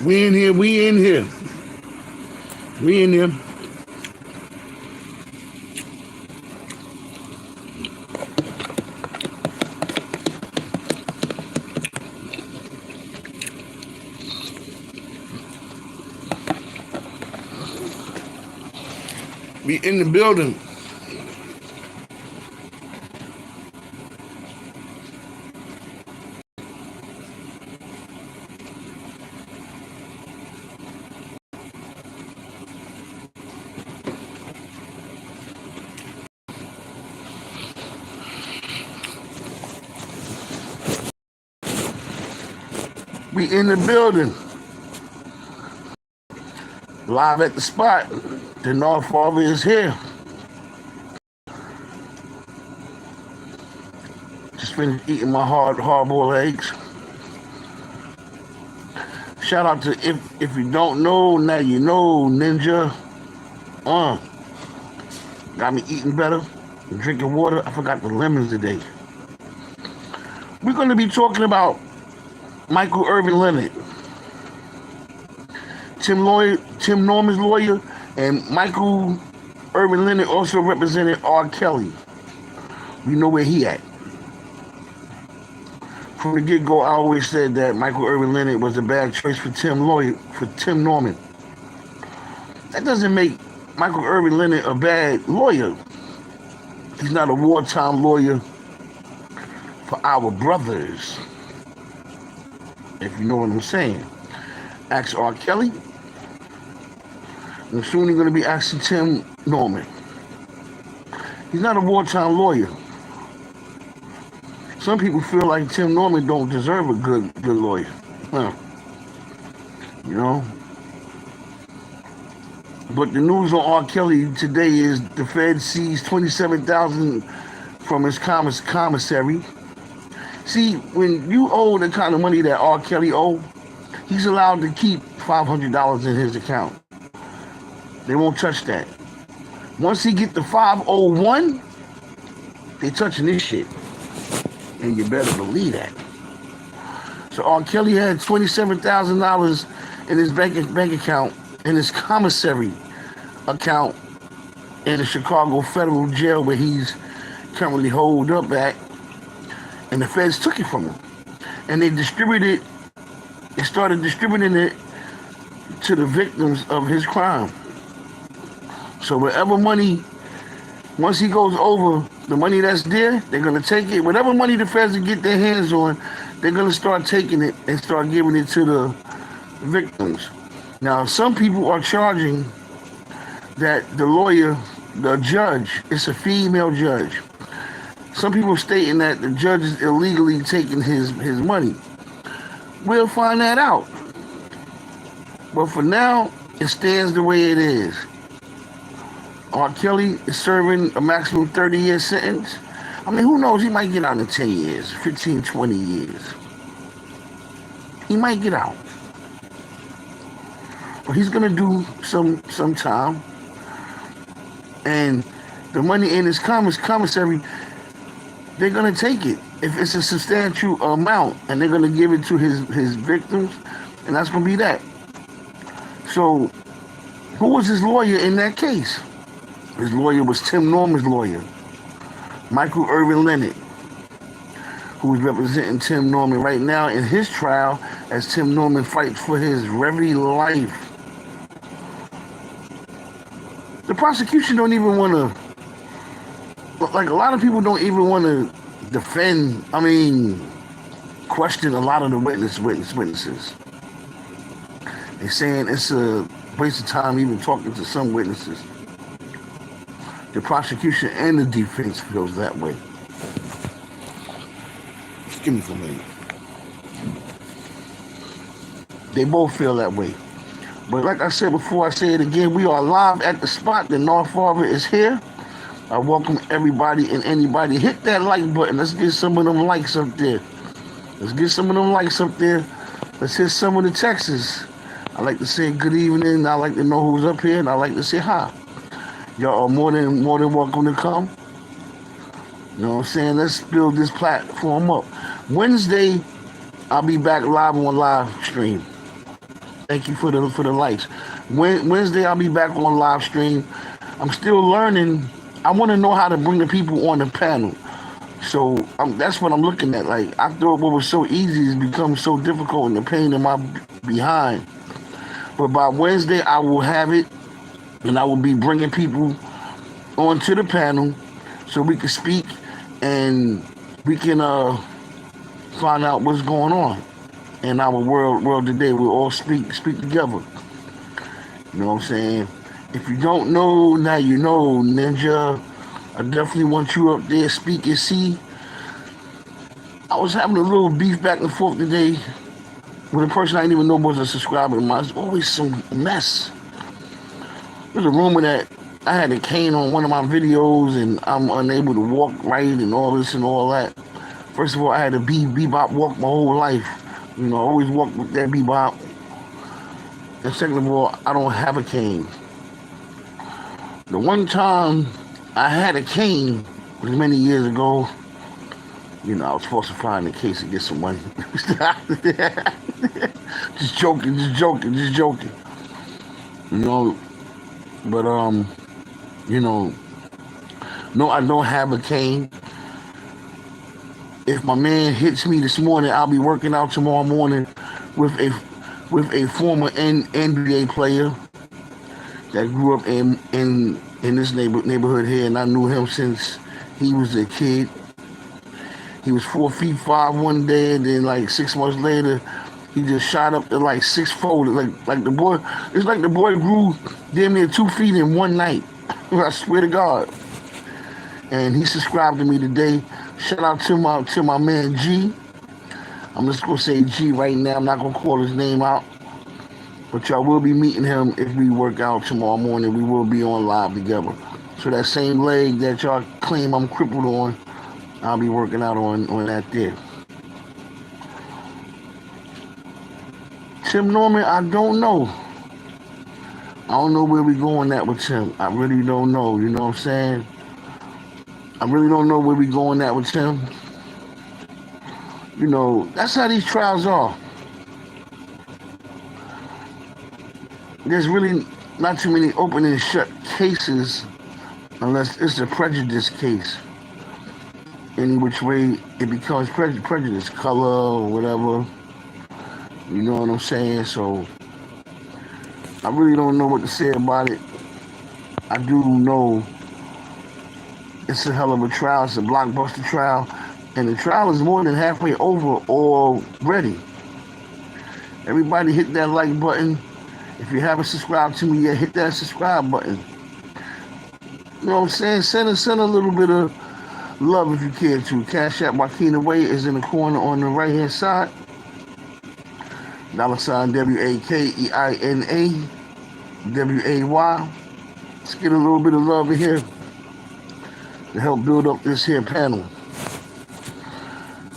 We in here. We in here. We in here. We in the building. We in the building. Live at the spot. The North Father is here. Just finished eating my hard-boiled eggs. Shout out to if you don't know, now you know, Ninja. Got me eating better, drinking water. I forgot the lemons today. We're going to be talking about Michael Irvin Leonard, Tim Norman's lawyer, and Michael Irvin Leonard also represented R. Kelly. We know where he at. From the get-go, I always said that Michael Irvin Leonard was a bad choice for Tim Norman. That doesn't make Michael Irvin Leonard a bad lawyer. He's not a wartime lawyer for our brothers, if you know what I'm saying. Ask R. Kelly, and soon he's going to be asking Tim Norman. He's not a wartime lawyer. Some people feel like Tim Norman don't deserve a good lawyer. You know? But the news on R. Kelly today is the Fed seized $27,000 from his commissary. See, when you owe the kind of money that R. Kelly owed, he's allowed to keep $500 in his account. They won't touch that. Once he get the 501, they touching this shit. And you better believe that. So R. Kelly had $27,000 in his bank account, in his commissary account in the Chicago Federal Jail where he's currently holed up at. And the feds took it from him. And they started distributing it to the victims of his crime. So whatever money, once he goes over the money that's there, they're going to take it. Whatever money the feds get their hands on, they're going to start taking it and start giving it to the victims. Now, some people are charging that the judge, it's a female judge. Some people are stating that the judge is illegally taking his money. We'll find that out. But for now, it stands the way it is. R. Kelly is serving a maximum 30-year sentence. I mean, who knows? He might get out in 10 years, 15, 20 years. He might get out. But he's going to do some time. And the money in his commissary, they're going to take it if it's a substantial amount. And they're going to give it to his victims. And that's going to be that. So, who was his lawyer in that case? His lawyer was Tim Norman's lawyer, Michael Irvin Leonard, who is representing Tim Norman right now in his trial as Tim Norman fights for his very life. The prosecution don't even want to, like a lot of people don't even want to question a lot of the witnesses. They're saying it's a waste of time even talking to some witnesses. The prosecution and the defense feels that way. Just give me for a minute. They both feel that way. But like I said before, I say it again, we are live at the spot. The North Father is here. I welcome everybody and anybody. Hit that like button. Let's get some of them likes up there. Let's hit some of the texts. I like to say good evening. I like to know who's up here, and I like to say hi. Y'all are more than welcome to come. You know what I'm saying? Let's build this platform up. Wednesday, I'll be back live on live stream. Thank you for the likes. Wednesday I'll be back on live stream. I'm still learning. I want to know how to bring the people on the panel. So that's what I'm looking at. Like I thought what was so easy has become so difficult and the pain in my behind. But by Wednesday I will have it, and I will be bringing people onto the panel so we can speak and we can find out what's going on in our world today. We'll all speak together. You know what I'm saying? If you don't know, now you know, Ninja. I definitely want you up there, speak and see. I was having a little beef back and forth today with a person I didn't even know was a subscriber of mine. It's always some mess. There's a rumor that I had a cane on one of my videos and I'm unable to walk right and all this and all that. First of all, I had a bebop walk my whole life. You know, I always walked with that bebop. And second of all, I don't have a cane. The one time I had a cane was many years ago. You know, I was falsifying the case to get some money. Just joking. You know, but you know, no, I don't have a cane. If my man hits me this morning, I'll be working out tomorrow morning with a former NBA player that grew up in this neighborhood here, and I knew him since he was a kid. He was 4 feet 5 one day, and then like 6 months later, he just shot up to like 6-fold. Like the boy, it's like the boy grew damn near 2 feet in one night. I swear to God. And he subscribed to me today. Shout out to my man G. I'm just gonna say G right now. I'm not gonna call his name out, but y'all will be meeting him if we work out tomorrow morning. We will be on live together. So that same leg that y'all claim I'm crippled on, I'll be working out on that there. Tim Norman, I don't know. I don't know where we going at with Tim. I really don't know. You know what I'm saying? I really don't know where we going at with Tim. You know, that's how these trials are. There's really not too many open and shut cases unless it's a prejudice case. Any which way it becomes prejudice, color or whatever. You know what I'm saying? So I really don't know what to say about it. I do know it's a hell of a trial. It's a blockbuster trial. And the trial is more than halfway over already. Everybody hit that like button. If you haven't subscribed to me yet, hit that subscribe button. You know what I'm saying? Send a little bit of love if you care to. Cash App WakeinaWay is in the corner on the right hand side. $, WakeinaWay. Let's get a little bit of love in here to help build up this here panel.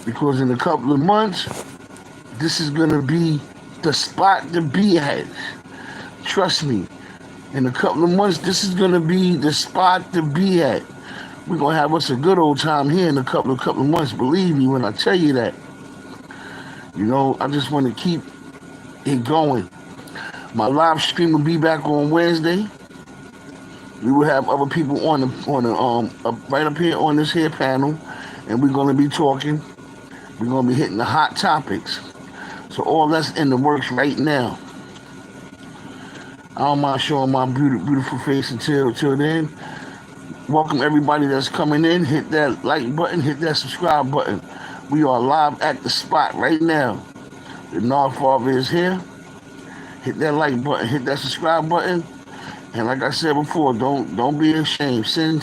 Because in a couple of months, this is going to be the spot to be at. Trust me. In a couple of months, this is going to be the spot to be at. We're going to have us a good old time here in a couple of months. Believe me when I tell you that. You know, I just want to keep it going. My live stream will be back on Wednesday. We will have other people on the right up here on this here panel, and we're going to be talking. We're going to be hitting the hot topics. So all that's in the works right now. I don't mind showing my beautiful face until then. Welcome everybody that's coming in. Hit that like button, hit that subscribe button. We are live at the spot right now. The Nard Father is here. Hit that like button, hit that subscribe button. And like I said before, don't be ashamed. Send a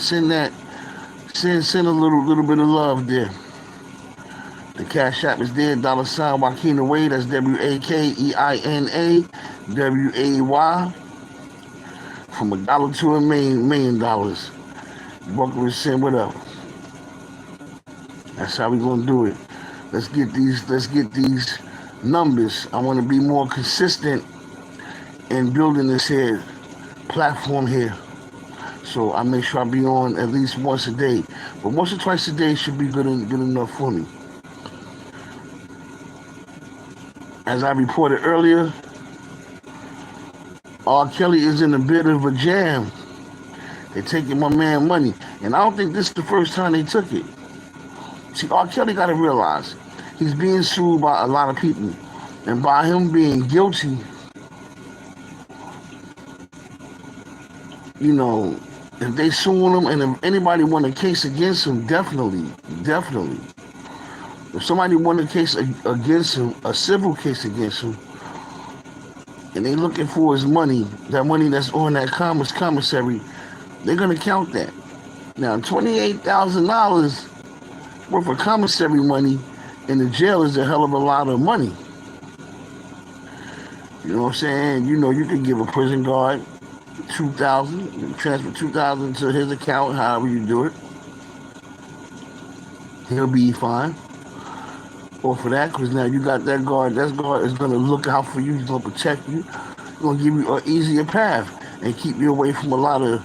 little bit of love there. The Cash App is there, $, WakeinaWay. That's WakeinaWay. From $1 to $1 million. Welcome to send whatever. That's how we gonna do it. Let's get these numbers. I want to be more consistent in building this here platform here. So I make sure I be on at least once a day. But once or twice a day should be good enough for me. As I reported earlier, R. Kelly is in a bit of a jam. They're taking my man money. And I don't think this is the first time they took it. See, R. Kelly got to realize he's being sued by a lot of people. And by him being guilty, you know, if they suing him and if anybody won a case against him, definitely. If somebody won a case against him, a civil case against him, and they looking for his money, that money that's on that commissary, they're going to count that. Now, $28,000 worth of commissary money in the jail is a hell of a lot of money. You know what I'm saying? You know, you can give a prison guard $2,000, transfer $2,000 to his account, however you do it. He'll be fine. Or for that, because now you got that guard is going to look out for you, he's going to protect you, he's going to give you an easier path and keep you away from a lot of,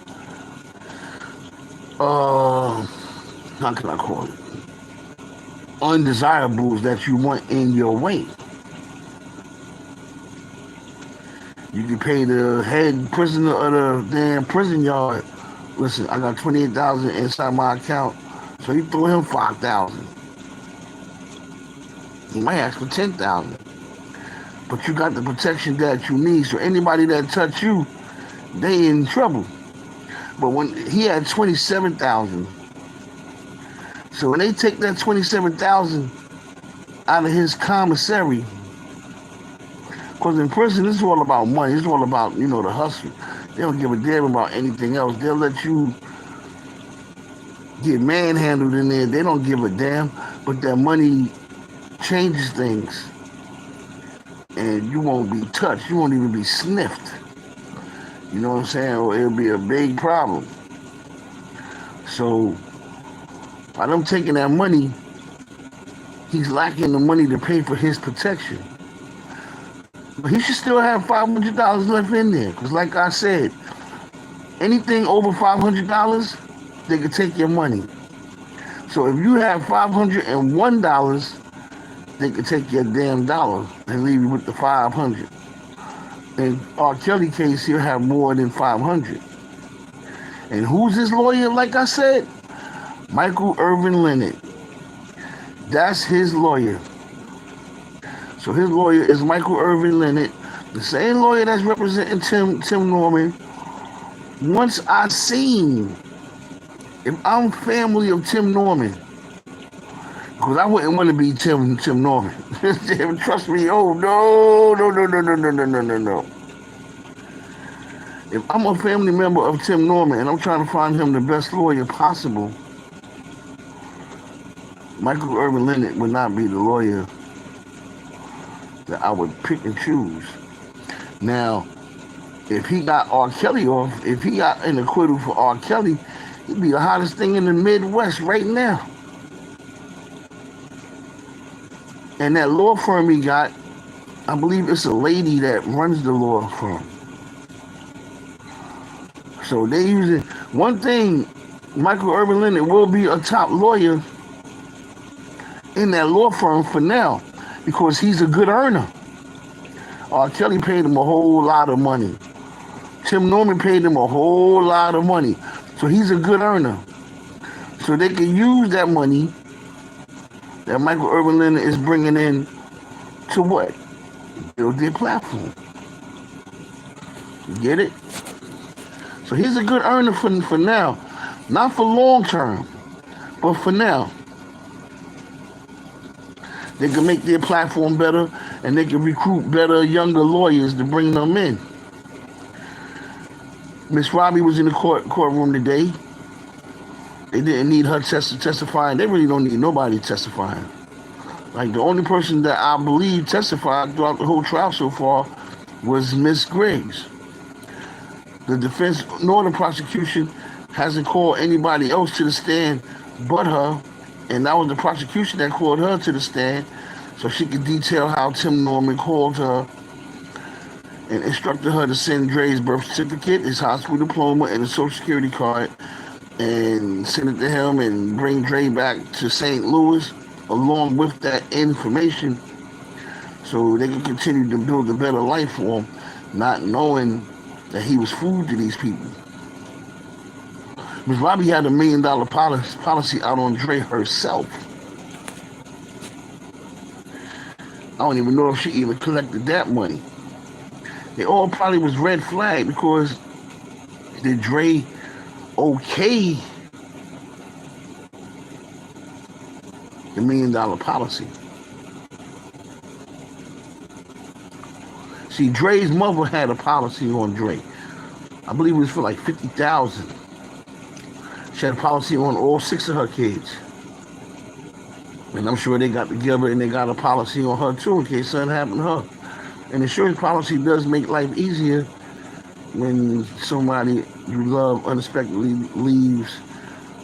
how can I call it, undesirables that you want in your way. You can pay the head prisoner of the damn prison yard, listen, I got $28,000 inside my account, so you throw him $5,000. He might ask for $10,000, but you got the protection that you need. So anybody that touch you, they in trouble. But when he had $27,000, so when they take that $27,000 out of his commissary, because in prison it's all about money. It's all about, you know, the hustle. They don't give a damn about anything else. They'll let you get manhandled in there. They don't give a damn. But that money changes things, and you won't be touched. You won't even be sniffed. You know what I'm saying? Or it'll be a big problem. So by them taking that money, he's lacking the money to pay for his protection. But he should still have $500 left in there, because like I said, anything over $500, they could take your money. So if you have $501, they could take your damn dollar and leave you with the 500. In R. Kelly case, he'll have more than 500. And who's his lawyer? Like I said, Michael Irvin Leonard. That's his lawyer. So his lawyer is Michael Irvin Leonard, the same lawyer that's representing Tim Norman. Once I seen, if I'm family of Tim Norman, because I wouldn't want to be Tim Norman. Trust me, oh, no. If I'm a family member of Tim Norman and I'm trying to find him the best lawyer possible, Michael Irvin Leonard would not be the lawyer that I would pick and choose. Now, if he got R. Kelly off, if he got an acquittal for R. Kelly, he'd be the hottest thing in the Midwest right now. And that law firm he got, I believe it's a lady that runs the law firm. So they using one thing, Michael Irvin Leonard will be a top lawyer in that law firm for now, because he's a good earner. R. Kelly paid him a whole lot of money. Tim Norman paid him a whole lot of money. So he's a good earner. So they can use that money that Michael Irvin Leonard is bringing in to what? Build their platform. You get it? So he's a good earner for now. Not for long term, but for now. They can make their platform better, and they can recruit better, younger lawyers to bring them in. Miss Robbie was in the courtroom today. They didn't need her testifying. They really don't need nobody testifying. Like, the only person that I believe testified throughout the whole trial so far was Miss Griggs. The defense nor the prosecution hasn't called anybody else to the stand but her, and that was the prosecution that called her to the stand so she could detail how Tim Norman called her and instructed her to send Dre's birth certificate, his high school diploma, and his social security card, and send it to him and bring Dre back to St. Louis along with that information so they can continue to build a better life for him, not knowing that he was food to these people. Miss Robbie had $1 million policy out on Dre herself. I don't even know if she even collected that money. They all probably was red flag because did Dre okay the $1 million policy? See, Dre's mother had a policy on Dre. I believe it was for like $50,000. She had a policy on all 6 of her kids. And I'm sure they got together and they got a policy on her too in case something happened to her. And insurance policy does make life easier when somebody you love unexpectedly leaves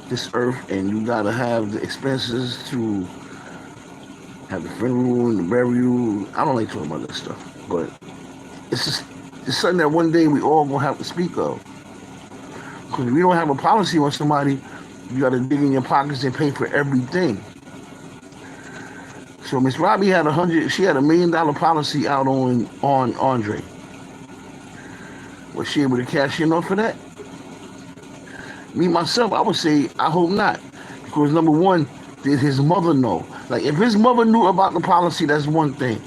this earth and you gotta have the expenses to have the funeral and the burial. I don't like talking about that stuff, but it's something that one day we all gonna have to speak of. Because if you don't have a policy on somebody, you gotta dig in your pockets and pay for everything. So Miss Robbie had she had $1 million policy out on Andre. Was she able to cash in off of that? Me, myself, I would say, I hope not. Because number one, did his mother know? Like, if his mother knew about the policy, that's one thing.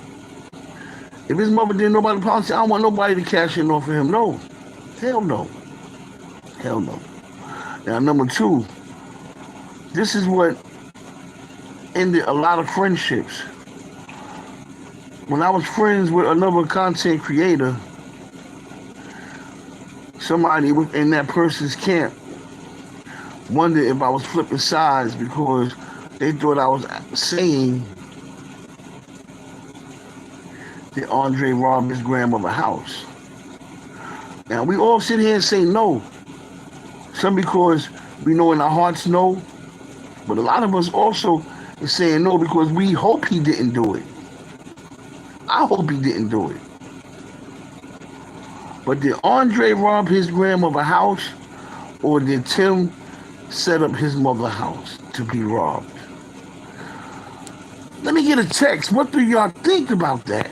If his mother didn't know about the policy, I don't want nobody to cash in off of him. No. Hell no. Hell no. Now, number two, this is what ended a lot of friendships. When I was friends with another content creator, somebody within that person's camp wondered if I was flipping sides because they thought I was saying that Andre robbed his grandmother's house. Now, we all sit here and say no. Some because we know in our hearts no, but a lot of us also is saying no because we hope he didn't do it. I hope he didn't do it. But did Andre rob his grandmother's house, or did Tim set up his mother's house to be robbed? Let me get a text. What do y'all think about that?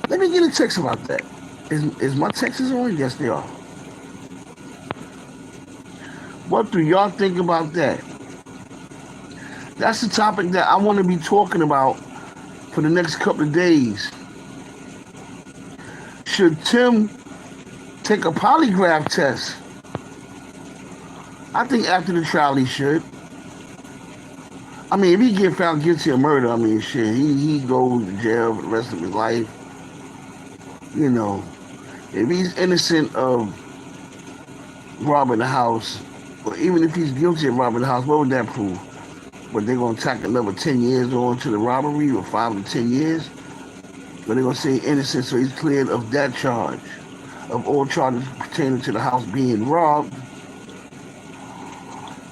Let me get a text about that. Is my texts on? Yes, they are. What do y'all think about that? That's the topic that I want to be talking about for the next couple of days. Should Tim take a polygraph test? I think after the trial he should. I mean, if he get found guilty of murder, I mean, shit, he goes to jail for the rest of his life. You know, if he's innocent of robbing the house, or even if he's guilty of robbing the house, what would that prove? But they're going to tack another 10 years on to the robbery, or 5 to 10 years? But they're going to say innocent, so he's cleared of that charge, of all charges pertaining to the house being robbed.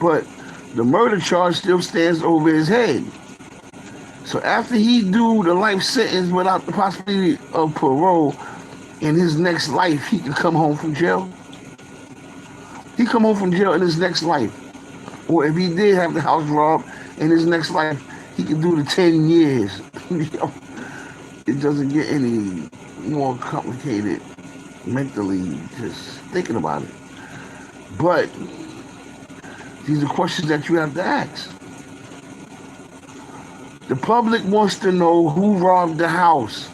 But the murder charge still stands over his head. So after he do the life sentence without the possibility of parole, in his next life, he can come home from jail. He come home from jail in his next life. Or if he did have the house robbed in his next life, he can do the 10 years. It doesn't get any more complicated mentally just thinking about it. But these are questions that you have to ask. The public wants to know who robbed the house.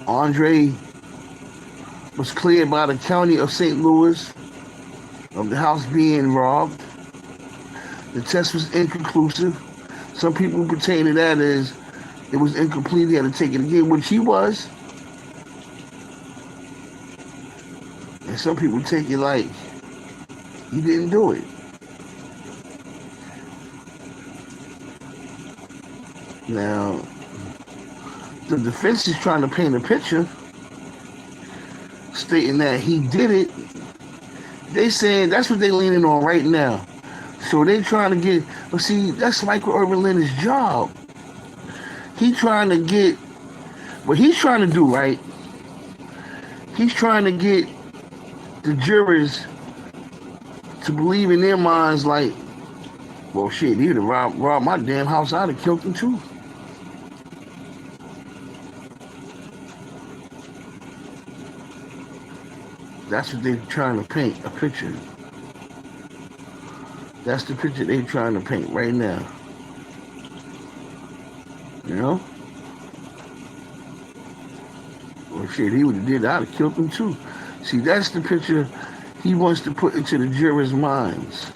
Andre was cleared by the county of St. Louis of the house being robbed. The test was inconclusive. Some people pertain to that as it was incomplete. He had to take it again, which he was. And some people take it like he didn't do it. Now, the defense is trying to paint a picture stating that he did it. They saying that's what they're leaning on right now. So they trying to get, but see, that's Michael Irvin Leonard's job. He trying to get, what he's trying to do, right? He's trying to get the jurors to believe in their minds like, well, shit, he'd have robbed my damn house. I'd have killed him too. That's what they're trying to paint, a picture. That's the picture they're trying to paint right now. You know? Well, shit, he would have did that. I'd have killed him too. See, that's the picture he wants to put into the jurors' minds,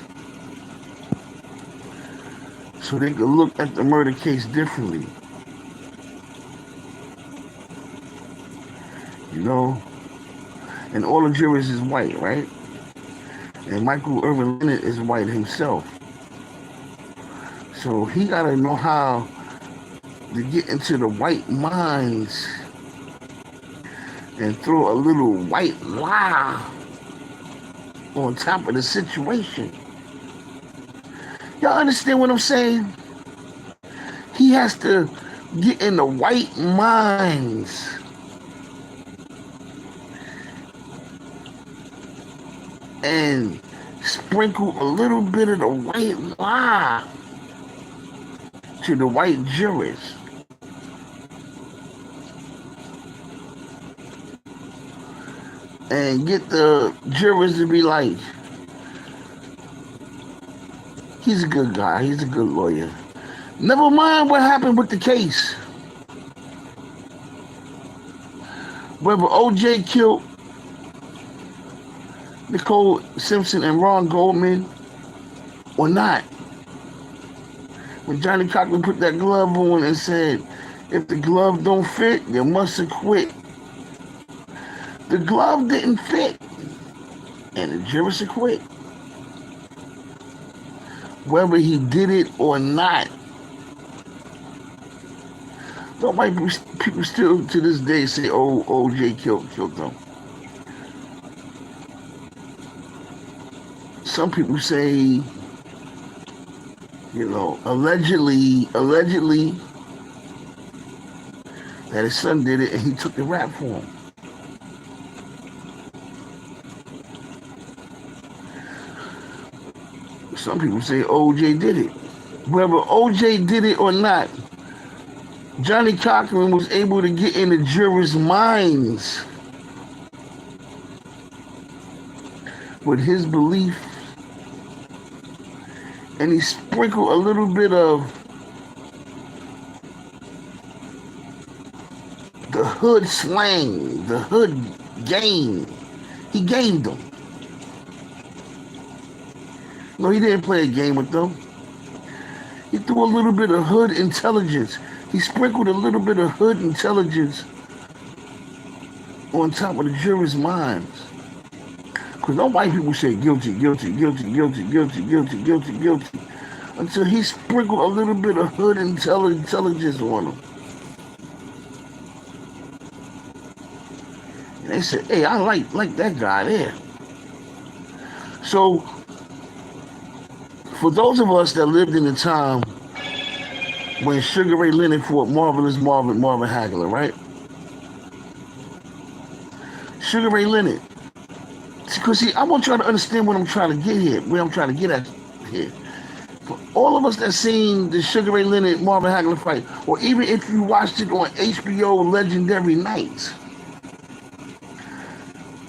so they could look at the murder case differently. You know? And all the jurors is white, right? And Michael Irvin Leonard is white himself. So he gotta know how to get into the white minds and throw a little white lie on top of the situation. Y'all understand what I'm saying? He has to get in the white minds and sprinkle a little bit of the white lie to the white jurors. And get the jurors to be like, he's a good guy, he's a good lawyer. Never mind what happened with the case. Whether OJ killed Nicole Simpson and Ron Goldman or not. When Johnny Cochran put that glove on and said, if the glove don't fit, you must acquit. The glove didn't fit, and the jurors acquit. Whether he did it or not. Don't white people still to this day say, oh, OJ killed them. Some people say, you know, allegedly that his son did it and he took the rap for him. Some people say OJ did it. Whether OJ did it or not, Johnny Cochran was able to get in the jurors' minds with his belief, and he sprinkled a little bit of the hood slang, the hood game. He gamed them. No, he didn't play a game with them. He threw a little bit of hood intelligence. He sprinkled a little bit of hood intelligence on top of the jurors' minds. Because no white people say guilty, guilty, guilty, guilty, guilty, guilty, guilty, guilty, until he sprinkled a little bit of hood intelligence on them. And they said, hey, I like that guy there. So, for those of us that lived in the time when Sugar Ray Leonard fought Marvelous Marvin Hagler, right? Sugar Ray Leonard. Because, see, I want y'all to understand what I'm trying to get here, where I'm trying to get at here. For all of us that seen the Sugar Ray Leonard Marvin Hagler fight, or even if you watched it on HBO Legendary Nights,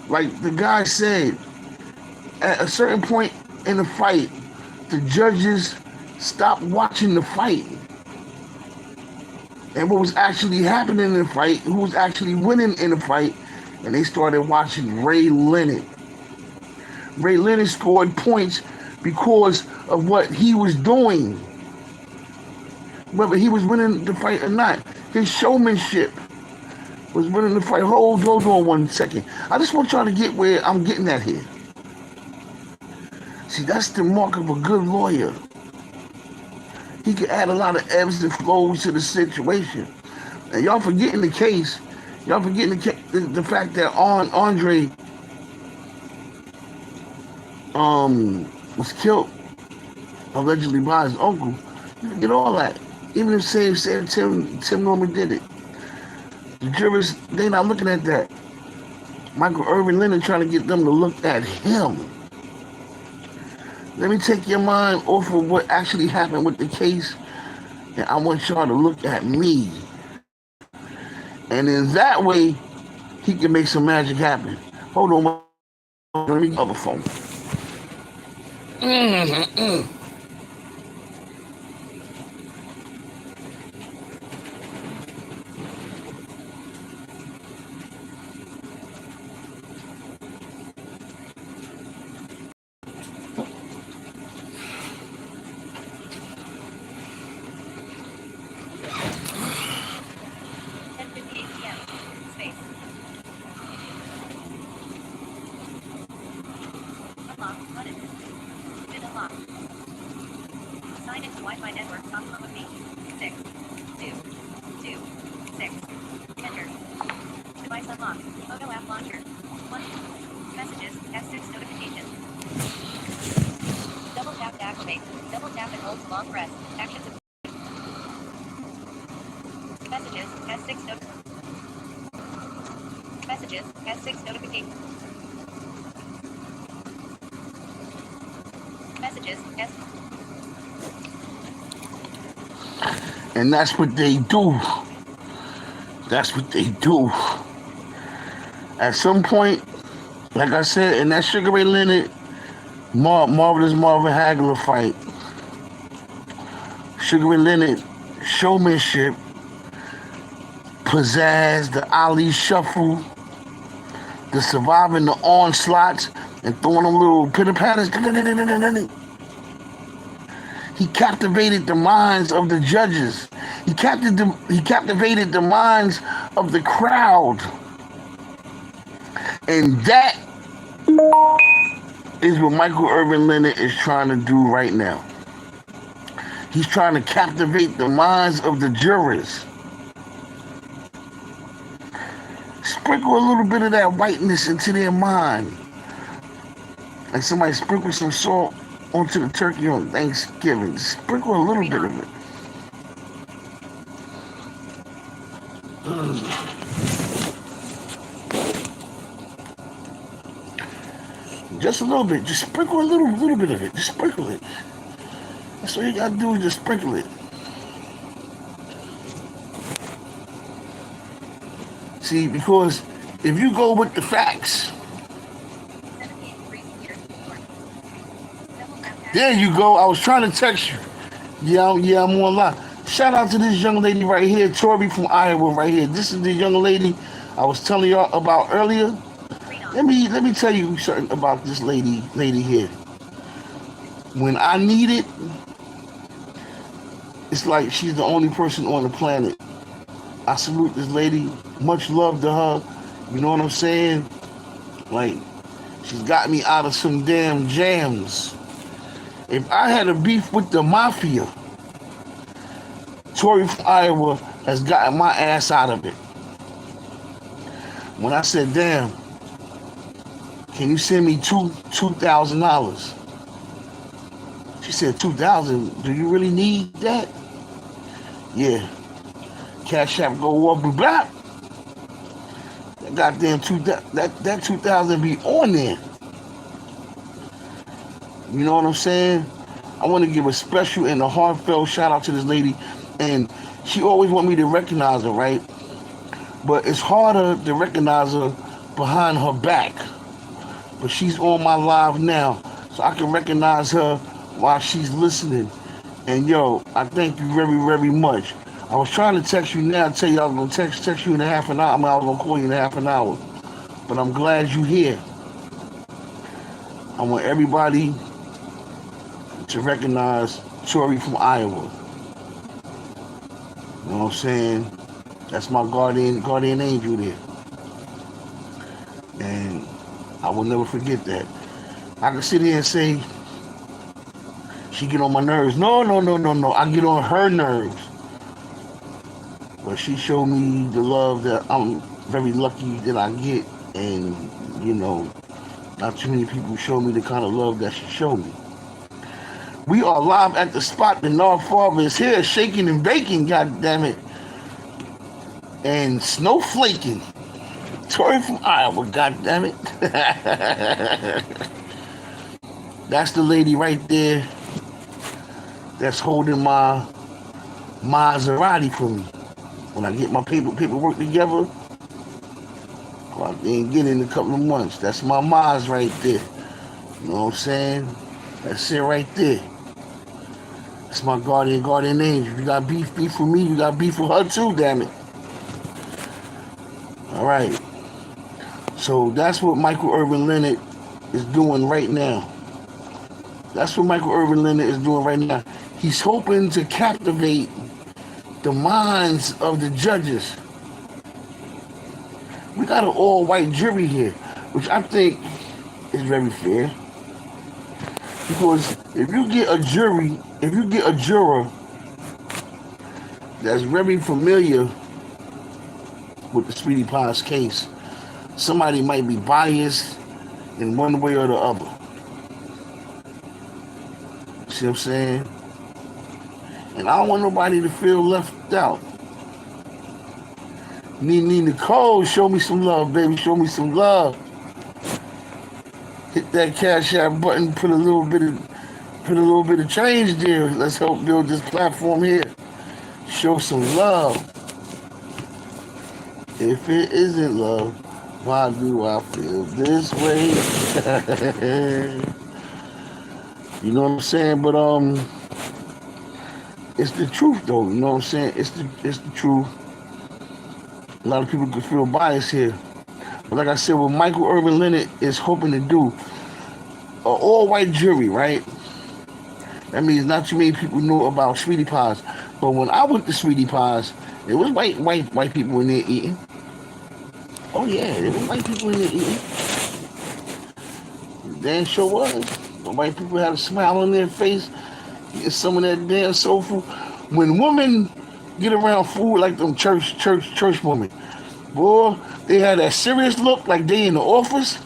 like the guy said, at a certain point in the fight, the judges stopped watching the fight and what was actually happening in the fight, who was actually winning in the fight, and they started watching Ray Leonard. Ray Leonard scored points because of what he was doing, whether he was winning the fight or not. His showmanship was winning the fight. Hold on 1 second. I just want y'all to get where I'm getting at here. See, that's the mark of a good lawyer. He can add a lot of ebbs and flows to the situation. And y'all forgetting the case. Y'all forgetting the fact that Andre was killed allegedly by his uncle. You forget all that. Even if Tim Norman did it. The jurors, they not looking at that. Michael Irvin Leonard trying to get them to look at him. Let me take your mind off of what actually happened with the case, and I want y'all to look at me. And in that way, he can make some magic happen. Hold on let me get the other phone. Sign into Wi-Fi network. Of me. 6, 2, 2, 6. Enter. Device unlocked. Photo app launcher. 1. Messages. F6 notification. Double tap to activate. Double tap and hold to long press. Actions. Messages. S6 note. Messages. S6 notification. Messages. S. And that's what they do. That's what they do. At some point, like I said, in that Sugar Ray Leonard, Marvelous Marvin Hagler fight, Sugar Ray Leonard showmanship, pizzazz, the Ali shuffle, the surviving the onslaughts, and throwing them little pitter patters. He captivated the minds of the judges. He captivated the minds of the crowd. And that is what Michael Irvin Leonard is trying to do right now. He's trying to captivate the minds of the jurors. Sprinkle a little bit of that whiteness into their mind. Like somebody sprinkle some salt onto the turkey on Thanksgiving. Sprinkle a little bit of it. Just a little bit. Just sprinkle a little bit of it. Just sprinkle it. That's all you gotta do is just sprinkle it. See, because if you go with the facts, there you go. I was trying to text you. Yeah, I'm online. Shout out to this young lady right here, Tori from Iowa right here. This is the young lady I was telling y'all about earlier. Let me tell you something about this lady here. When I need it, it's like she's the only person on the planet. I salute this lady. Much love to her. You know what I'm saying? Like, she's got me out of some damn jams. If I had a beef with the mafia, Tori from Iowa has gotten my ass out of it. When I said, damn, can you send me $2,000? She said, $2,000? Do you really need that? Yeah. Cash App go up, blah, blah. That goddamn that 2,000 be on there. You know what I'm saying? I want to give a special and a heartfelt shout out to this lady. And she always want me to recognize her, right? But it's harder to recognize her behind her back. But she's on my live now, so I can recognize her while she's listening. And yo, I thank you very, very much. I was trying to text you now, tell you I was gonna text you in a half an hour. I was gonna call you in a half an hour. But I'm glad you're here. I want everybody to recognize Tori from Iowa. You know what I'm saying? That's my guardian angel there. And I will never forget that. I can sit here and say, she get on my nerves. No. I get on her nerves. But she showed me the love that I'm very lucky that I get. And, you know, not too many people show me the kind of love that she showed me. We are live at the spot. The North Father is here, shaking and baking, goddammit. And snowflaking. Tori from Iowa, goddammit. That's the lady right there that's holding my Maserati for me. When I get my paperwork together, Go out there and get it in a couple of months. That's my Maz right there. You know what I'm saying? That's it right there. That's my guardian angel. If you got beef with me, you got beef with her too, damn it. All right. So that's what Michael Irvin Leonard is doing right now. That's what Michael Irvin Leonard is doing right now. He's hoping to captivate the minds of the judges. We got an all-white jury here, which I think is very fair. Because if you get a juror that's very familiar with the Speedy Pies case, somebody might be biased in one way or the other. See what I'm saying? And I don't want nobody to feel left out. Nicole, show me some love, baby. Show me some love. Hit that Cash App button. Put a little bit of change there. Let's help build this platform here. Show some love. If it isn't love, why do I feel this way? You know what I'm saying? But it's the truth though. You know what I'm saying? It's the truth. A lot of people could feel biased here. But like I said, what Michael Irvin Leonard is hoping to do, an all-white jury, right? That means not too many people know about Sweetie Pies. But when I went to Sweetie Pies, it was white people in there eating. Oh yeah, there was white people in there eating. Damn sure was. The white people had a smile on their face, eating some of that damn soul food. When women get around food like them church women, boy, they had that serious look like they in the office,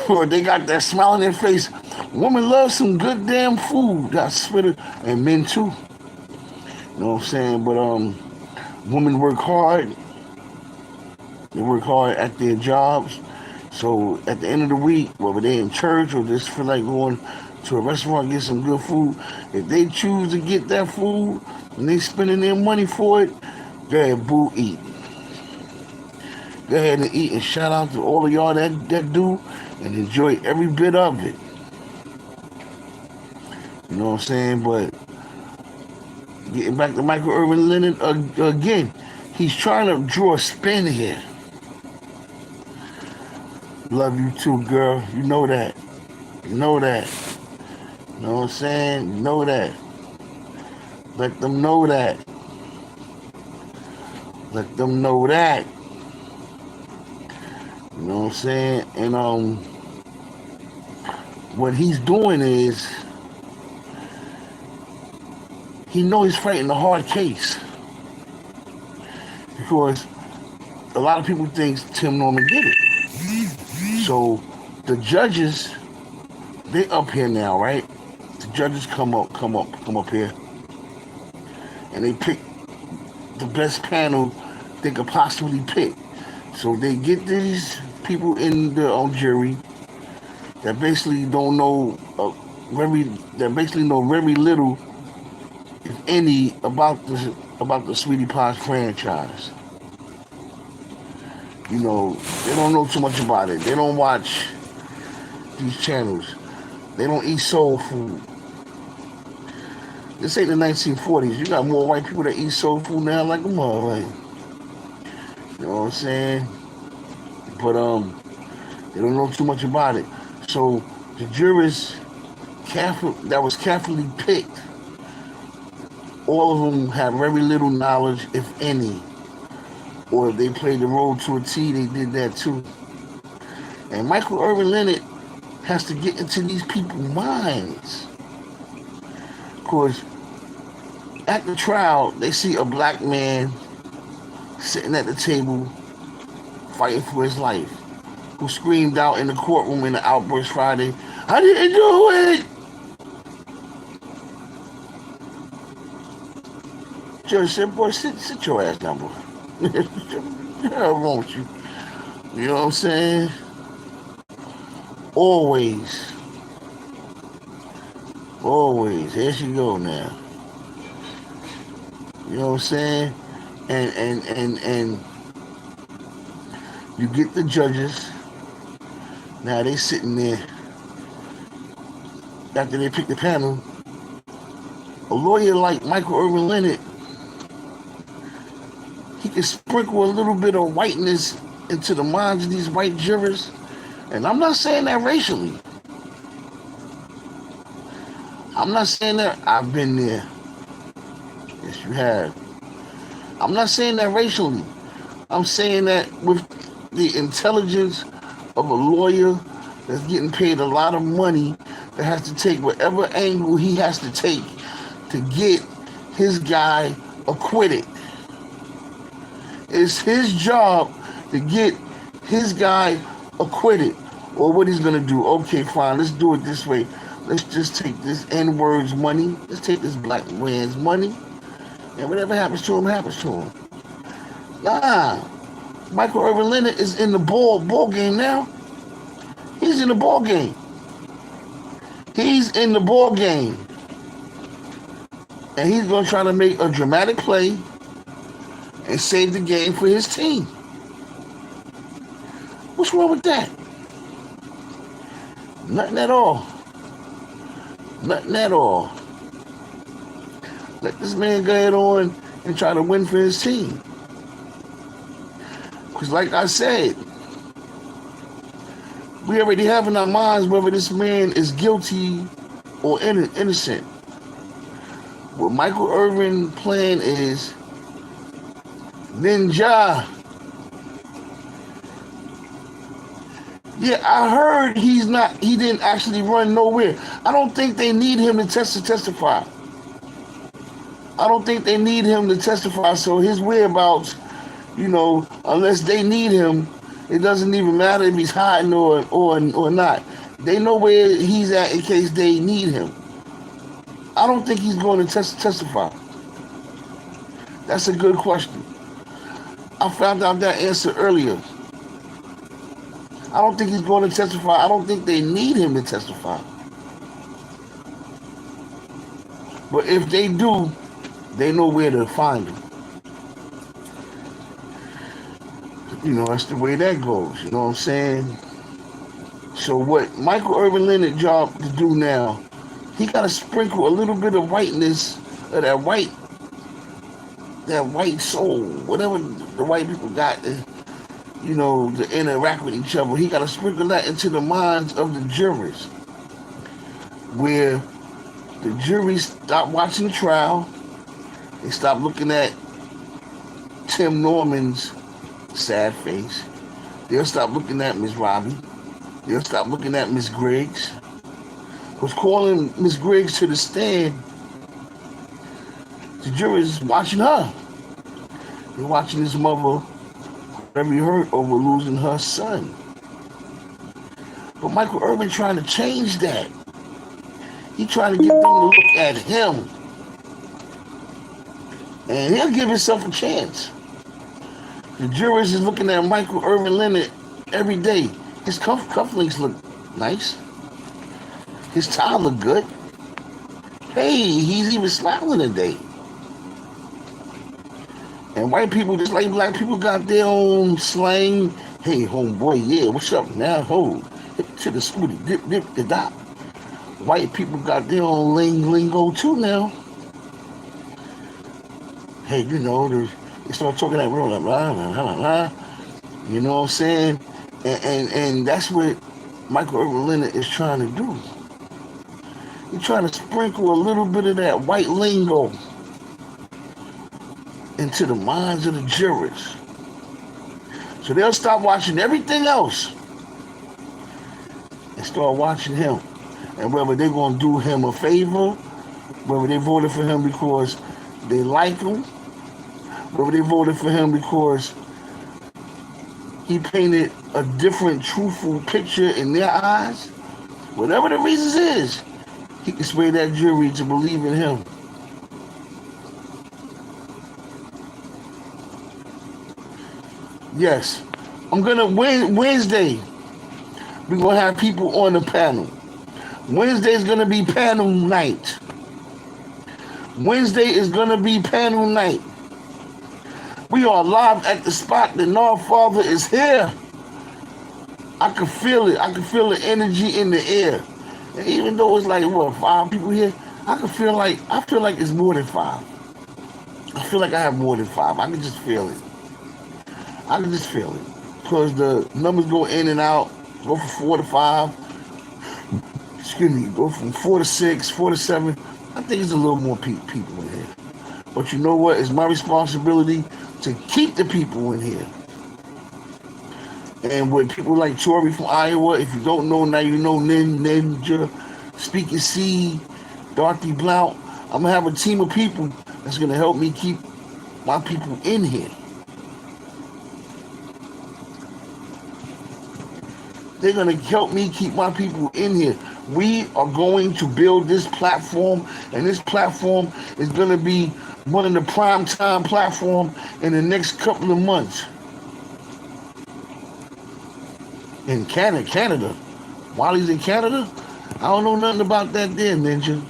or they got that smile on their face. Women love some good damn food. I swear to, and men too. You know what I'm saying? But women work hard. They work hard at their jobs. So at the end of the week, whether they're in church or just feel like going to a restaurant and get some good food, if they choose to get that food and they spending their money for it, go ahead, boo, eat. Go ahead and eat, and shout out to all of y'all that do and enjoy every bit of it. You know what I'm saying? But getting back to Michael Irvin Leonard again, he's trying to draw a spin here. Love you too, girl. You know that. You know that. You know what I'm saying? You know that. Let them know that. Let them know that. You know what I'm saying? And what he's doing is he knows he's fighting a hard case. Because a lot of people think Tim Norman did it. So the judges, they up here now, right? The judges come up here, and they pick the best panel they could possibly pick. So they get these people in the jury that basically don't know very little, if any, about the Sweetie Pies franchise. You know, they don't know too much about it. They don't watch these channels. They don't eat soul food. This ain't the 1940s. You got more white people that eat soul food now like a mother. You know what I'm saying? But they don't know too much about it. So the jurors that was carefully picked, all of them have very little knowledge, if any. Or if they played the role to a T, they did that too. And Michael Irvin Leonard has to get into these people's minds. Because at the trial, they see a black man sitting at the table fighting for his life, who screamed out in the courtroom in the outburst Friday, "I didn't do it!" Judge said, "Boy, sit your ass down, boy. What the hell wrong with you?" You know what I'm saying? Always. Here she go now. You know what I'm saying? And You get the judges. Now they sitting there. After they pick the panel, a lawyer like Michael Irvin Leonard, he can sprinkle a little bit of whiteness into the minds of these white jurors. And I'm not saying that racially. I'm not saying that. I've been there. Yes, you have. I'm not saying that racially. I'm saying that with the intelligence of a lawyer that's getting paid a lot of money, that has to take whatever angle he has to take to get his guy acquitted. It's his job to get his guy acquitted. Or what he's going to do. Okay, fine, let's do it this way. Let's just take this N-word's money. Let's take this black man's money. And whatever happens to him, happens to him. Nah. Michael Irvin Leonard is in the ball game now. He's in the ball game. He's in the ball game. And he's going to try to make a dramatic play and save the game for his team. What's wrong with that? Nothing at all. Nothing at all. Let this man go ahead on and try to win for his team. Because like I said, we already have in our minds whether this man is guilty or innocent. What Michael Irvin plan is ninja. Yeah, I heard he didn't actually run nowhere. I don't think they need him to testify. I don't think they need him to testify, so his whereabouts, unless they need him, it doesn't even matter if he's hiding or not. They know where he's at in case they need him. I don't think he's going to testify. That's a good question. I found out that answer earlier. I don't think he's going to testify. I don't think they need him to testify. But if they do, they know where to find him. That's the way that goes. You know what I'm saying? So what Michael Irvin Leonard's job to do now, he got to sprinkle a little bit of whiteness, of that white soul, whatever the white people got, to interact with each other. He got to sprinkle that into the minds of the jurors, where the jury stop watching the trial. They stop looking at Tim Norman's sad face. They'll stop looking at Miss Robbie. They'll stop looking at Miss Griggs. Was calling Miss Griggs to the stand. The jury's watching her. They're watching his mother very hurt over losing her son. But Michael Irvin trying to change that. He trying to get them to look at him. And he'll give himself a chance. The jurors is looking at Michael Irvin Leonard every day. His cufflinks look nice. His tie look good. Hey, he's even smiling today. And white people, just like black people, got their own slang. Hey, homeboy, yeah, what's up now? Ho, hip to the scooty, dip, the dot. White people got their own lingo too now. Hey, they start talking that real, blah, blah, blah, blah. You know what I'm saying? And that's what Michael Irvin Leonard is trying to do. He's trying to sprinkle a little bit of that white lingo into the minds of the jurors. So they'll stop watching everything else and start watching him. And whether they're going to do him a favor, whether they voted for him because they like him, whether they voted for him because he painted a different, truthful picture in their eyes, whatever the reasons is, he can sway that jury to believe in him. Yes, I'm gonna Wednesday. We're gonna have people on the panel. Wednesday is gonna be panel night. Wednesday is gonna be panel night. We are live at the spot. The North Father is here. I can feel it. I can feel the energy in the air. And even though it's like what 5 people here, I feel like it's more than 5. I feel like I have more than 5. I can just feel it. I can just feel it because the numbers go in and out. Go from 4 to 5. Excuse me. Go from 4 to 6, 4 to 7. I think it's a little more people in here. But you know what? It's my responsibility to keep the people in here. And with people like Tori from Iowa, if you don't know, now you know Ninja, Speaking C, Dorothy Blount. I'm going to have a team of people that's going to help me keep my people in here. They're going to help me keep my people in here. We are going to build this platform, and this platform is going to be one of the prime time platform in the next couple of months. In Canada. While he's in Canada, I don't know nothing about that there, Ninja.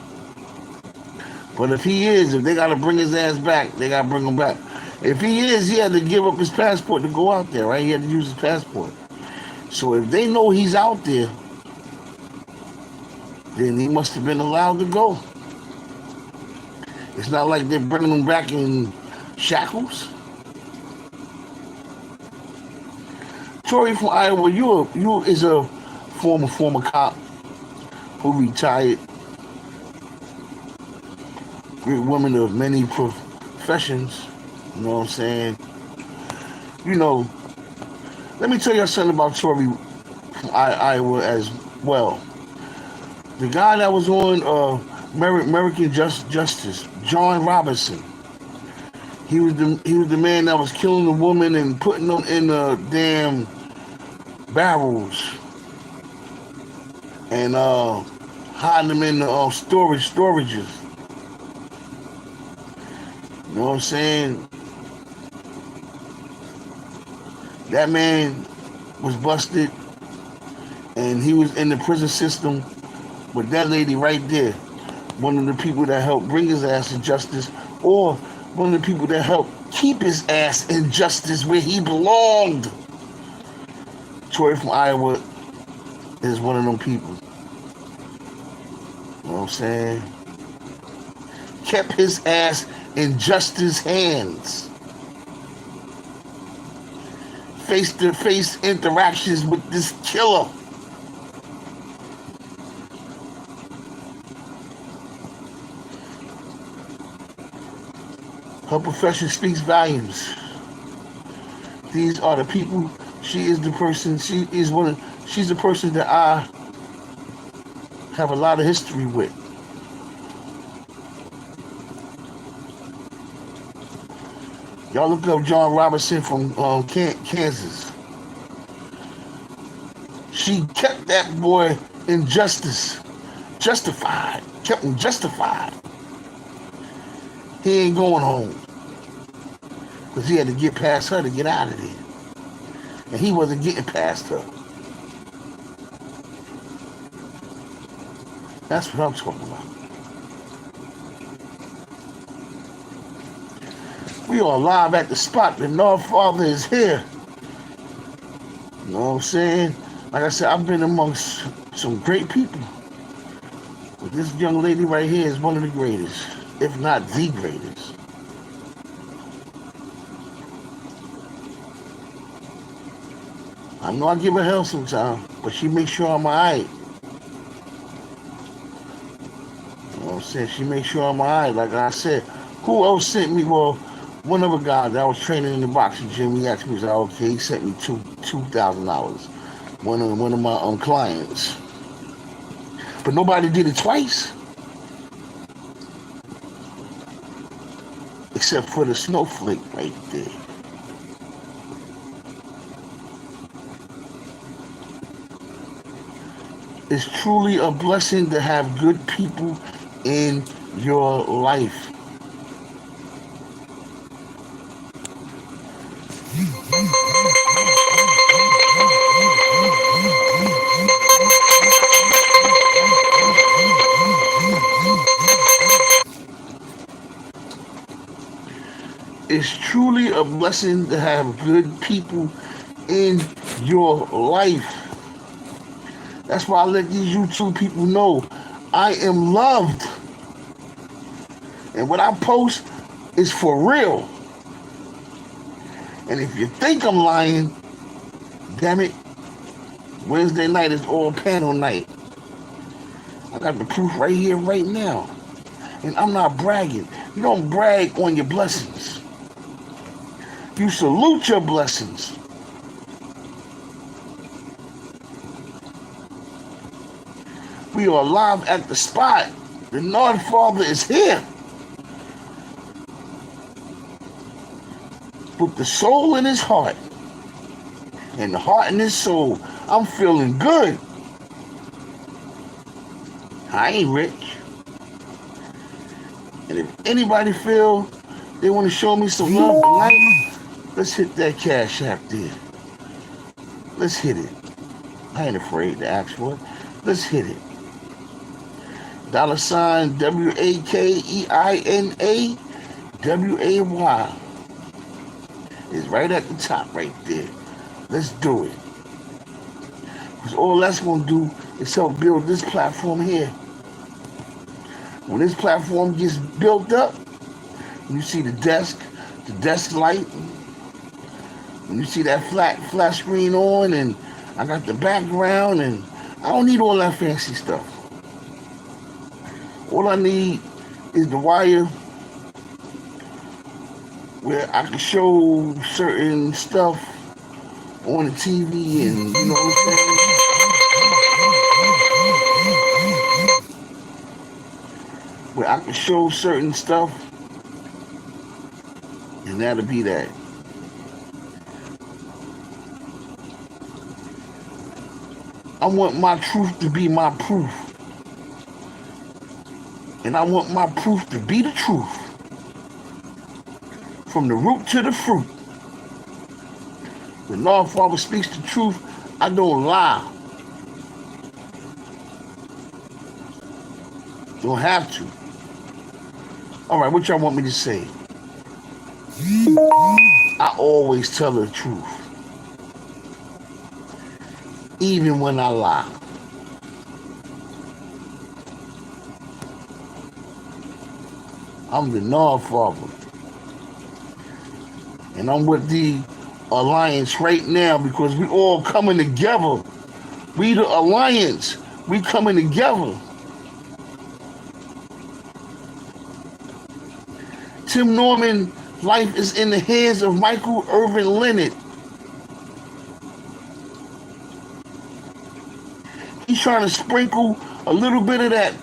But if they got to bring his ass back, they got to bring him back. If he is, he had to give up his passport to go out there, right? He had to use his passport. So if they know he's out there, then he must have been allowed to go. It's not like they're bringing him back in shackles. Tori from Iowa, you is a former cop who retired. Great woman of many professions. You know what I'm saying? You know, let me tell you something about Tori from Iowa as well. The guy that was on American Justice, John Robinson. He was the man that was killing the woman and putting them in the damn barrels and hiding them in the storages. You know what I'm saying? That man was busted and he was in the prison system with that lady right there. One of the people that helped bring his ass to justice, or one of the people that helped keep his ass in justice where he belonged. Troy from Iowa is one of them people. You know what I'm saying? Kept his ass in justice hands. Face-to-face interactions with this killer. Her profession speaks volumes. These are the people. She's the person that I have a lot of history with. Y'all look up John Robinson from Kansas. She kept that boy in justice. Justified. Kept him justified. He ain't going home. Because he had to get past her to get out of there. And he wasn't getting past her. That's what I'm talking about. We are live at the spot. The North Father is here. You know what I'm saying? Like I said, I've been amongst some great people. But this young lady right here is one of the greatest, if not the greatest. I know I give her hell sometimes, but she makes sure I'm alright. You know what I'm saying? She makes sure I'm alright. Like I said, who else sent me? Well, one other guy that I was training in the boxing gym, he asked me, he said, okay, he sent me $2,000. One of my clients. But nobody did it twice. Except for the snowflake right there. It's truly a blessing to have good people in your life. It's truly a blessing to have good people in your life. That's why I let these YouTube people know I am loved. And what I post is for real. And if you think I'm lying, damn it, Wednesday night is all panel night. I got the proof right here, right now. And I'm not bragging. You don't brag on your blessings. You salute your blessings. We are live at the spot. The North Father is here. With the soul in his heart. And the heart in his soul. I'm feeling good. I ain't rich. And if anybody feel they want to show me some love tonight, let's hit that Cash App there. Let's hit it. I ain't afraid to ask for it. Let's hit it. $ WAKEINAWAY is right at the top right there. Let's do it. Because all that's going to do is help build this platform here. When this platform gets built up, you see the desk light, when you see that flat screen on, and I got the background, and I don't need all that fancy stuff. All I need is the wire where I can show certain stuff on the TV, and you know what I'm saying? Where I can show certain stuff, and that'll be that. I want my truth to be my proof. And I want my proof to be the truth. From the root to the fruit. When Lord Father speaks the truth, I don't lie. Don't have to. All right, what y'all want me to say? I always tell the truth. Even when I lie. I'm the North Father. And I'm with the Alliance right now because we all coming together. We the Alliance. We coming together. Tim Norman, life is in the hands of Michael Irvin Leonard. He's trying to sprinkle a little bit of that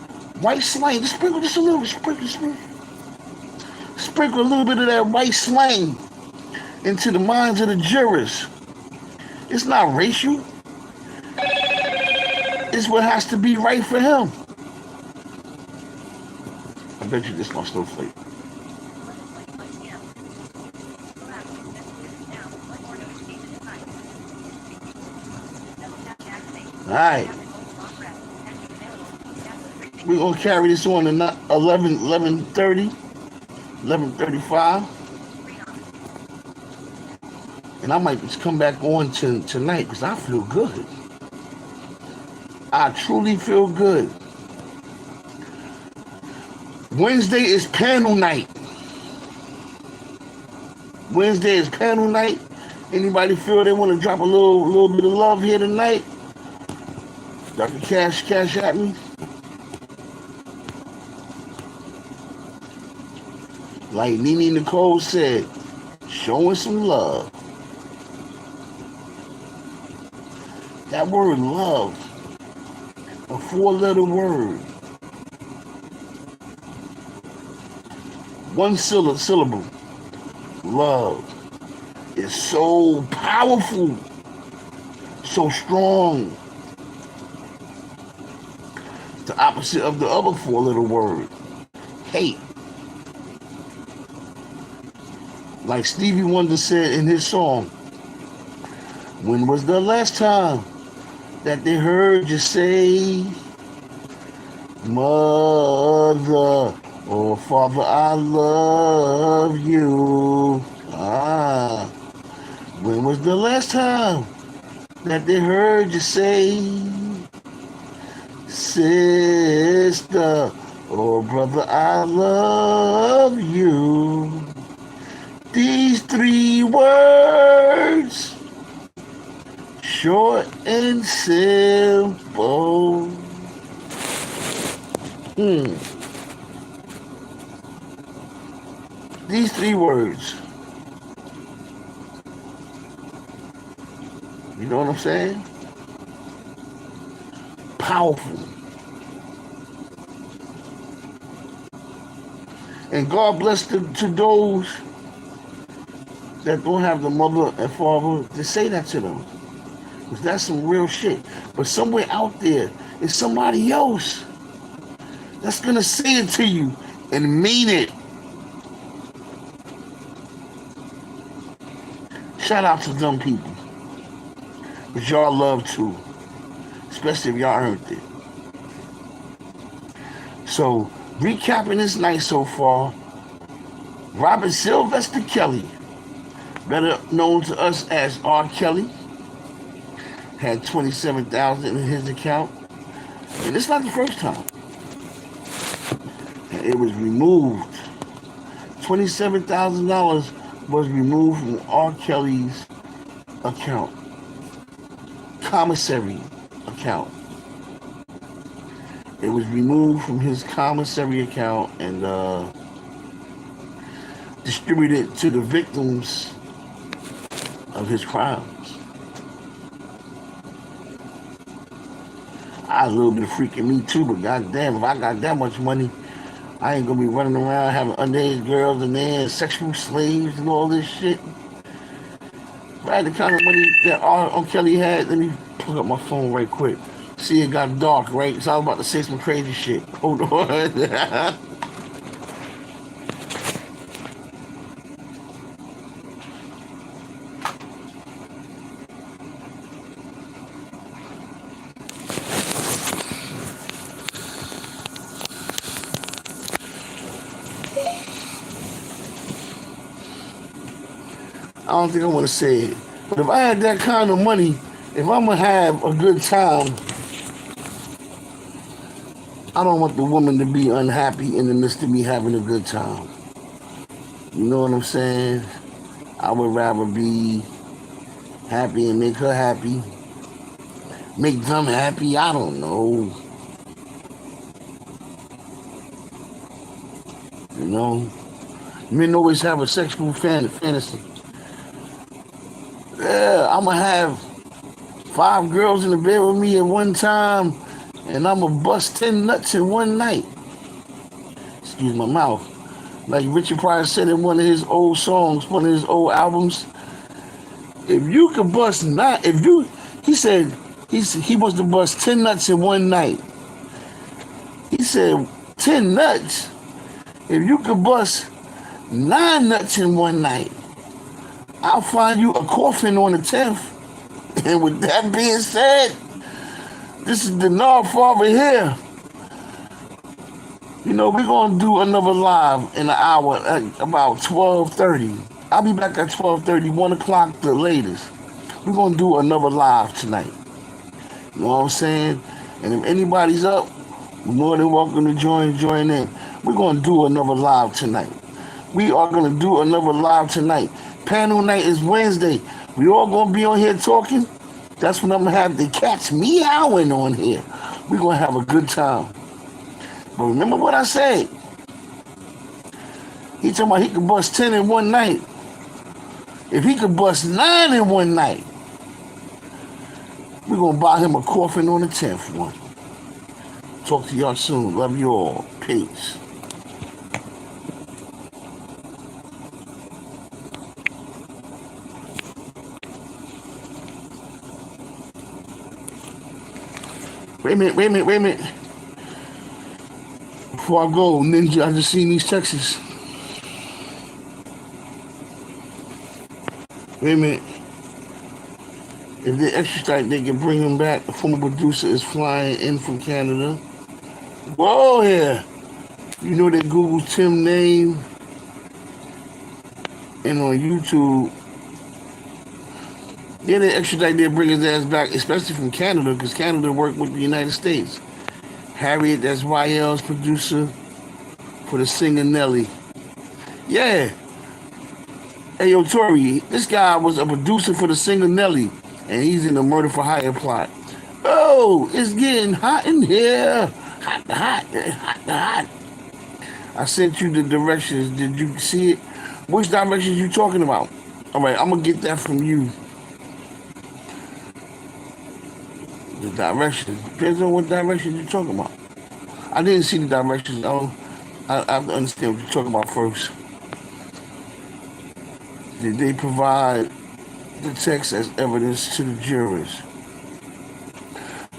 white slang. Just sprinkle just a little, sprinkle a little bit of that white slang into the minds of the jurors. It's not racial. It's what has to be right for him. I bet you this my snowflake. All right. We're going to carry this on to 11:35. And I might just come back on tonight because I feel good. I truly feel good. Wednesday is panel night. Wednesday is panel night. Anybody feel they want to drop a little bit of love here tonight? Dr. Cash at me. Like Nene Nicole said, showing some love. That word love, a 4-letter word. One syllable. Love is so powerful, so strong. The opposite of the other 4-letter word, hate. Like Stevie Wonder said in his song, when was the last time that they heard you say, Mother or Father, I love you? When was the last time that they heard you say, sister, oh brother, I love you. These three words, short and simple. These three words. You know what I'm saying? Powerful. And God bless to those that don't have the mother and father to say that to them. Because that's some real shit. But somewhere out there is somebody else that's going to say it to you and mean it. Shout out to them people. Because y'all love too. Especially if y'all earned it. So, recapping this night so far, Robert Sylvester Kelly, better known to us as R. Kelly, had $27,000 in his account. And it's not the first time. And it was removed. $27,000 was removed from R. Kelly's account. Commissary account. It was removed from his commissary account and distributed to the victims of his crimes. I a little bit of freaking me too, but goddamn, if I got that much money, I ain't gonna be running around having underage girls and then sexual slaves and all this shit. If I had the kind of money that R. Kelly had, let me plug up my phone right quick. See, it got dark, right? So I was about to say some crazy shit. Hold on. I don't think I want to say it. But if I had that kind of money, if I'm going to have a good time, I don't want the woman to be unhappy in the midst of me having a good time. You know what I'm saying? I would rather be happy and make her happy. Make them happy, I don't know. You know? Men always have a sexual fantasy. Yeah, I'm going to have 5 girls in the bed with me at one time, and I'm going to bust 10 nuts in one night. Excuse my mouth. Like Richard Pryor said in one of his old songs, one of his old albums, if you could bust he said he wants to bust 10 nuts in one night. He said, 10 nuts? If you could bust 9 nuts in one night, I'll find you a coffin on the 10th. And with that being said, this is the Nard Father here. You know, we're going to do another live in an hour at about 12:30. I'll be back at 12:30, 1 o'clock the latest. We're going to do another live tonight. You know what I'm saying? And if anybody's up, you're more than welcome to join in. We're going to do another live tonight. We are going to do another live tonight. Panel night is Wednesday. We all going to be on here talking. That's when I'm going to have the cats meowing on here. We're going to have a good time. But remember what I said. He talking about he could bust 10 in one night. If he could bust 9 in one night, we're going to buy him a coffin on the 10th one. Talk to y'all soon. Love you all. Peace. Wait a minute. Before I go, Ninja, I just seen these texts. Wait a minute. If they extradite, they can bring him back. The former producer is flying in from Canada. Whoa, here. You know that Google's Tim name. And on YouTube, yeah, they extradite, they bring his ass back, especially from Canada, because Canada worked with the United States. Harriet, that's YL's producer for the singer Nelly. Yeah. Hey, yo, Tori, this guy was a producer for the singer Nelly, and he's in the murder for hire plot. Oh, it's getting hot in here. Hot, hot, hot, hot. I sent you the directions. Did you see it? Which directions you talking about? All right, I'm going to get that from you. The directions. Depends on what directions you're talking about. I didn't see the directions. I have to understand what you're talking about first. Did they provide the text as evidence to the jurors?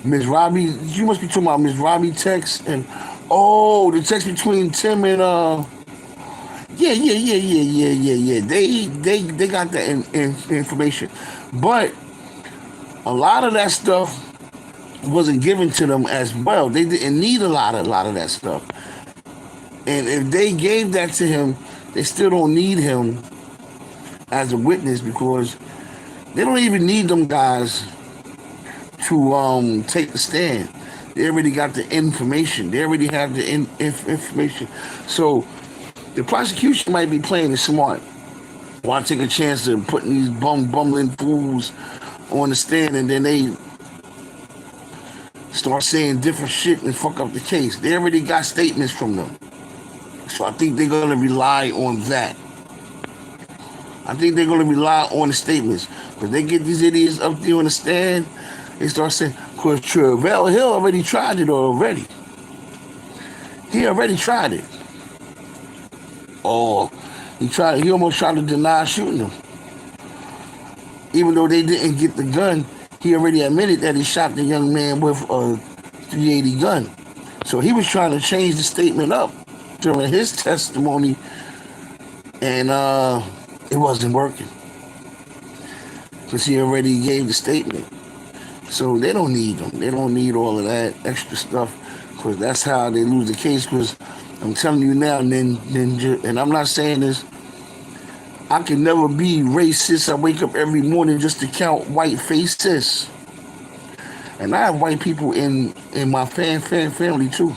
Ms. Robbie, you must be talking about Ms. Robbie text and the text between Tim and yeah. They got that information, but a lot of that stuff wasn't given to them as well. They didn't need a lot of that stuff, and if they gave that to him, they still don't need him as a witness because they don't even need them guys to take the stand. They already got the information. They already have the information. So the prosecution might be playing it smart. Why take a chance of putting these bumbling fools on the stand and then they start saying different shit and fuck up the case? They already got statements from them. So I think they're going to rely on that. I think they're going to rely on the statements. Because they get these idiots up there on the stand, they start saying, because Trevell Hill already tried it already. He already tried it. Oh, he almost tried to deny shooting them. Even though they didn't get the gun, he already admitted that he shot the young man with a .380 gun. So he was trying to change the statement up during his testimony, and it wasn't working. Because he already gave the statement. So they don't need them. They don't need all of that extra stuff, because that's how they lose the case. Because I'm telling you now, and I'm not saying this, I can never be racist. I wake up every morning just to count white faces. And I have white people in my family too.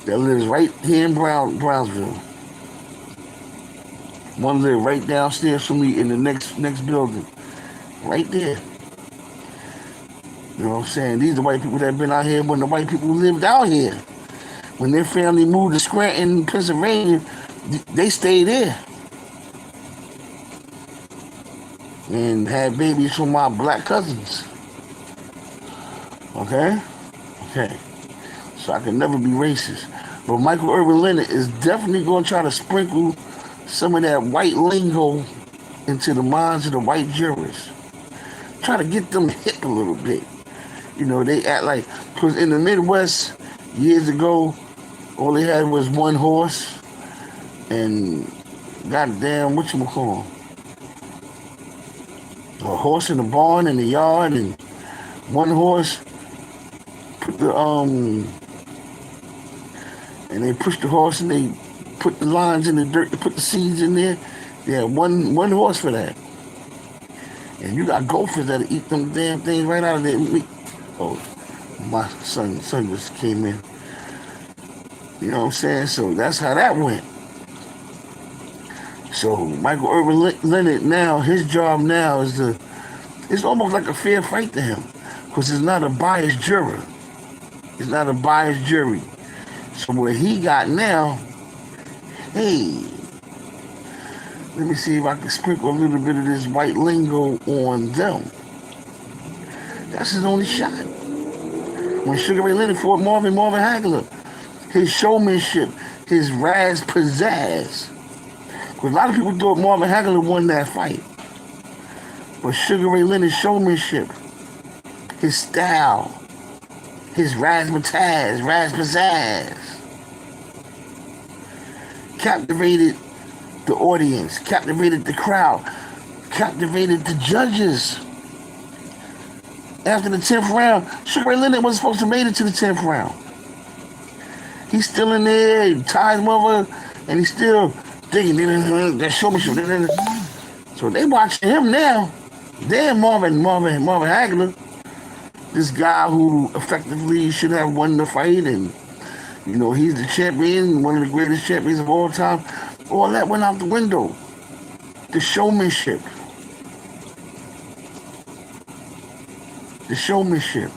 That lives right here in Brownsville. One lives right downstairs from me in the next building. Right there. You know what I'm saying? These are white people that have been out here when the white people lived out here. When their family moved to Scranton, Pennsylvania, they stayed there. And had babies from my black cousins. Okay? Okay. So I can never be racist. But Michael Irvin Leonard is definitely going to try to sprinkle some of that white lingo into the minds of the white jurors. Try to get them hip a little bit. You know, they act like, because in the Midwest, years ago, all they had was one horse and goddamn, whatchamacallit, a horse in the barn in the yard, and one horse put the and they pushed the horse and they put the lines in the dirt to put the seeds in there. They had one horse for that. And you got gophers that eat them damn things right out of there. Oh, my son just came in. You know what I'm saying? So that's how that went. So Michael Irvin Leonard now, his job now is it's almost like a fair fight to him, because it's not a biased juror. It's not a biased jury. So what he got now, hey, let me see if I can sprinkle a little bit of this white lingo on them. That's his only shot. When Sugar Ray Leonard fought Marvin Hagler, his showmanship, his razz pizzazz. Because a lot of people thought Marvin Hagler won that fight. But Sugar Ray Leonard's showmanship, his style, his razzmatazz, pizzazz, captivated the audience, captivated the crowd, captivated the judges. After the 10th round, Sugar Ray Leonard wasn't supposed to make it to the 10th round. He's still in there, Ty's mother, and he's still thinking that showmanship. So they watching him now. Damn Marvin Hagler. this guy who effectively should have won the fight, and he's the champion, one of the greatest champions of all time. All that went out the window. The showmanship. The showmanship.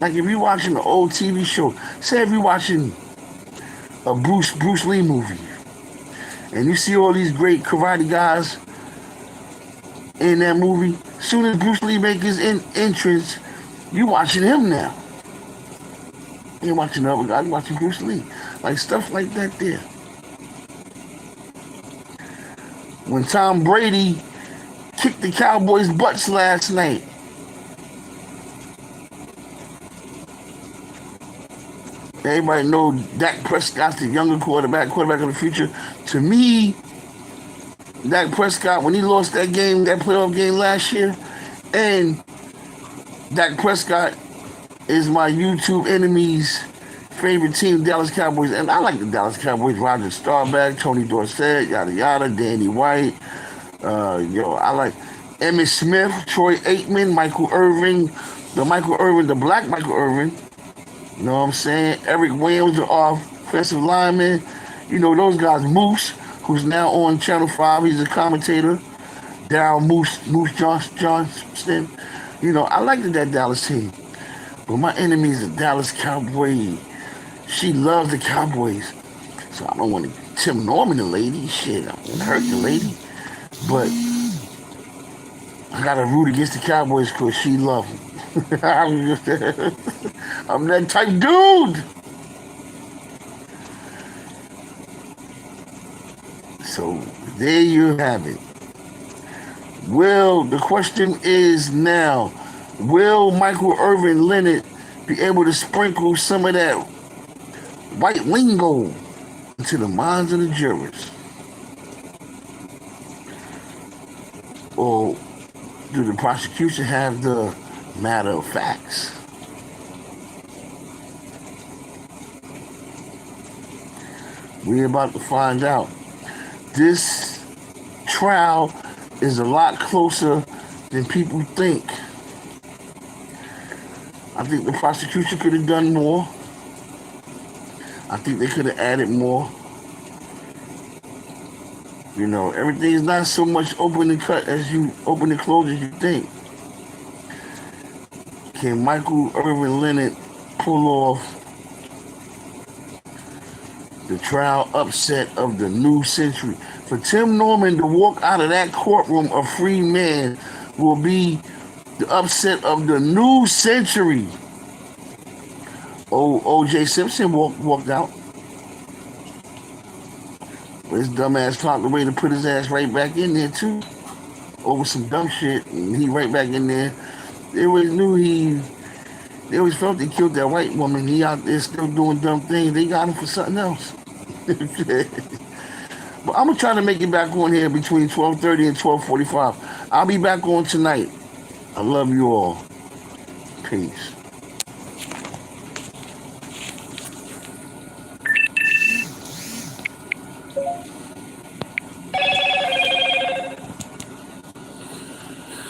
Like if you're watching an old TV show, say if you're watching a Bruce Lee movie, and you see all these great karate guys in that movie, as soon as Bruce Lee make his entrance, you watching him now. You ain't watching the other guy, you watching Bruce Lee. Like stuff like that there. When Tom Brady kicked the Cowboys' butts last night, everybody know Dak Prescott's the younger quarterback of the future. To me, Dak Prescott, when he lost that game, that playoff game last year, and Dak Prescott is my YouTube enemy's favorite team, Dallas Cowboys. And I like the Dallas Cowboys. Roger Staubach, Tony Dorsett, yada yada, Danny White. I like Emmitt Smith, Troy Aikman, Michael Irvin, the black Michael Irvin. You know what I'm saying? Eric Williams, the offensive lineman. Those guys. Moose, who's now on Channel 5. He's a commentator. Down Moose Johnston. I like that Dallas team. But my enemy is the Dallas Cowboy. She loves the Cowboys. So I don't want to Tim Norman the lady. Shit, I don't want to hurt the lady. But I got to root against the Cowboys because she loves them. I'm that type dude. So there you have it. The question is now, will Michael Irvin Leonard be able to sprinkle some of that white lingo into the minds of the jurors? Or do the prosecution have the matter of facts? We're about to find out. This trial is a lot closer than people think. I think the prosecution could have done more. I think they could have added more. Everything's not so much open and cut as you open and close as you think. Can Michael Irvin Leonard pull off the trial upset of the new century? For Tim Norman to walk out of that courtroom a free man will be the upset of the new century. O.J. Simpson walked out. His dumb ass found a way to put his ass right back in there too, over some dumb shit, and he right back in there. They always felt he killed that white woman. He out there still doing dumb things. They got him for something else. But I'm gonna try to make it back on here between 12:30 and 12:45. I'll be back on tonight. I love you all. Peace.